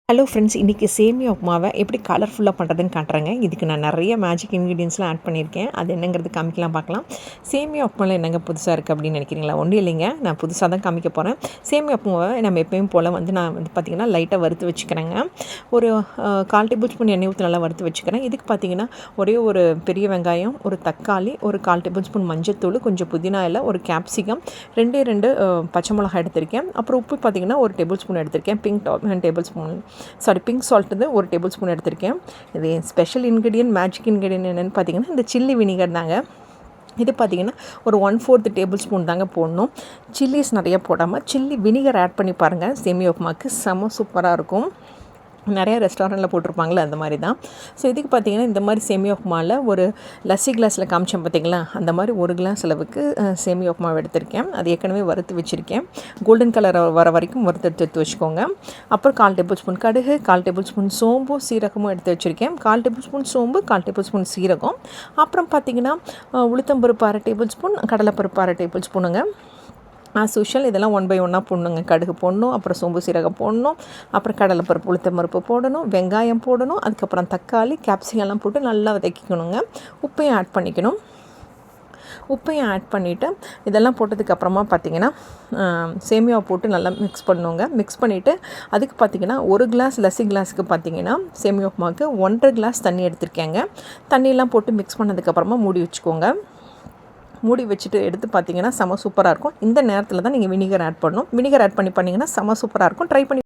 Hello friends, இன்றைக்கி சேமியா உப்புமாவை எப்படி கலர்ஃபுல்லாக பண்ணுறதுன்னு காட்டுறேங்க. இதுக்கு நான் நிறைய மேஜிக் இன்க்ரீடியன்ஸ்லாம் ஆட் பண்ணியிருக்கேன். அது என்னங்கிறது காமிக்கலாம் பார்க்கலாம். சேமியா உப்புமாவில் என்னங்க புதுசாக இருக்குது அப்படின்னு நினைக்கிறீங்களா? ஒன்றும் இல்லைங்க, நான் புதுசாக தான் காமிக்க போகிறேன். சேமியா உப்புமாவை நம்ம எப்பயும் போல் நான் பார்த்திங்கன்னா லைட்டாக வறுத்து வச்சுக்கிறேங்க. ஒரு 1/4 டேபிள் ஸ்பூன் எண்ணெய் ஊற்றி நல்லா வறுத்து வச்சுக்கிறேன். இதுக்கு பார்த்திங்கன்னா ஒரே ஒரு பெரிய வெங்காயம், ஒரு தக்காளி, ஒரு 1/4 டேபிள் ஸ்பூன் மஞ்சத்தூள், கொஞ்சம் புதினா இலை, ஒரு கேப்சிகம், 2 பச்சை மிளகாய் எடுத்திருக்கேன். அப்புறம் உப்பு பார்த்திங்கன்னா ஒரு டேபிள் ஸ்பூன் எடுத்திருக்கேன். பிங்க் சால்ட் வந்து ஒரு டேபிள் ஸ்பூன் எடுத்திருக்கேன். இது ஸ்பெஷல் இன்க்ரீடியன்ட், மேஜிக் இன்க்ரீடியன்ட் என்னென்னு பார்த்தீங்கன்னா இந்த சில்லி வினிகர் தாங்க. இது பார்த்திங்கன்னா ஒரு 1/4 டேபிள் ஸ்பூன் தாங்க போடணும். சில்லிஸ் நிறைய போடாமல் சில்லி வினிகர் ஆட் பண்ணி பாருங்கள். சேமியா உப்புமாக்கு செம சூப்பராக இருக்கும். நிறைய ரெஸ்டாரண்ட்டில் போட்டிருப்பாங்களே அந்த மாதிரி தான். ஸோ இதுக்கு பார்த்திங்கன்னா இந்த மாதிரி சேமியா உப்புமாவில் ஒரு லஸ்ஸி கிளாஸில் காமிச்சேன் பார்த்திங்களா, அந்த மாதிரி ஒரு கிளாஸ் அளவுக்கு சேமியா உப்புமாவை எடுத்திருக்கேன். அது ஏற்கனவே வறுத்து வச்சுருக்கேன். கோல்டன் கலர் வர வரைக்கும் எடுத்து வச்சுக்கோங்க. அப்புறம் 1/4 டேபிள் ஸ்பூன் கடுகு, 1/4 டேபிள் ஸ்பூன் சோம்பும் சீரகமும் எடுத்து வச்சுருக்கேன். 1/4 டேபிள் ஸ்பூன் சோம்பு, 1/4 டேபிள் ஸ்பூன் சீரகம். அப்புறம் பார்த்திங்கன்னா உளுத்தம்பருப்பு 1/2 டேபிள் ஸ்பூன், கடலைப்பருப்பு 1/2 டேபிள் ஸ்பூனுங்க. ஆஸ் யூஷுவல் இதெல்லாம் 1 by 1 போடணுங்க. கடுகு போடணும், அப்புறம் சோம்பு சீரகம் போடணும், அப்புறம் கடலைப்பருப்பு உளுத்தம்பருப்பு போடணும், வெங்காயம் போடணும், அதுக்கப்புறம் தக்காளி, கேப்சிகம்லாம் போட்டு நல்லா வதக்கிக்கணுங்க. உப்பையும் ஆட் பண்ணிக்கணும். உப்பையும் ஆட் பண்ணிவிட்டு இதெல்லாம் போட்டதுக்கப்புறமா பார்த்திங்கன்னா சேமியாவை போட்டு நல்லா மிக்ஸ் பண்ணுங்க. மிக்ஸ் பண்ணிவிட்டு அதுக்கு பார்த்திங்கன்னா ஒரு கிளாஸ் லஸ்ஸி கிளாஸுக்கு பார்த்திங்கன்னா சேமியா உப்புமாவுக்கு 1.5 கிளாஸ் தண்ணி எடுத்திருக்கேங்க. தண்ணியெல்லாம் போட்டு மிக்ஸ் பண்ணதுக்கப்புறமா மூடி வச்சுக்கோங்க. மூடி வச்சுட்டு எடுத்து பார்த்தீங்கன்னா செம சூப்பராக இருக்கும். இந்த நேரத்தில் தான் நீங்கள் வினிகர் ஆட் பண்ணணும். வினிகர் ஆட் பண்ணிங்கன்னா செம சூப்பராக இருக்கும். ட்ரை பண்ணி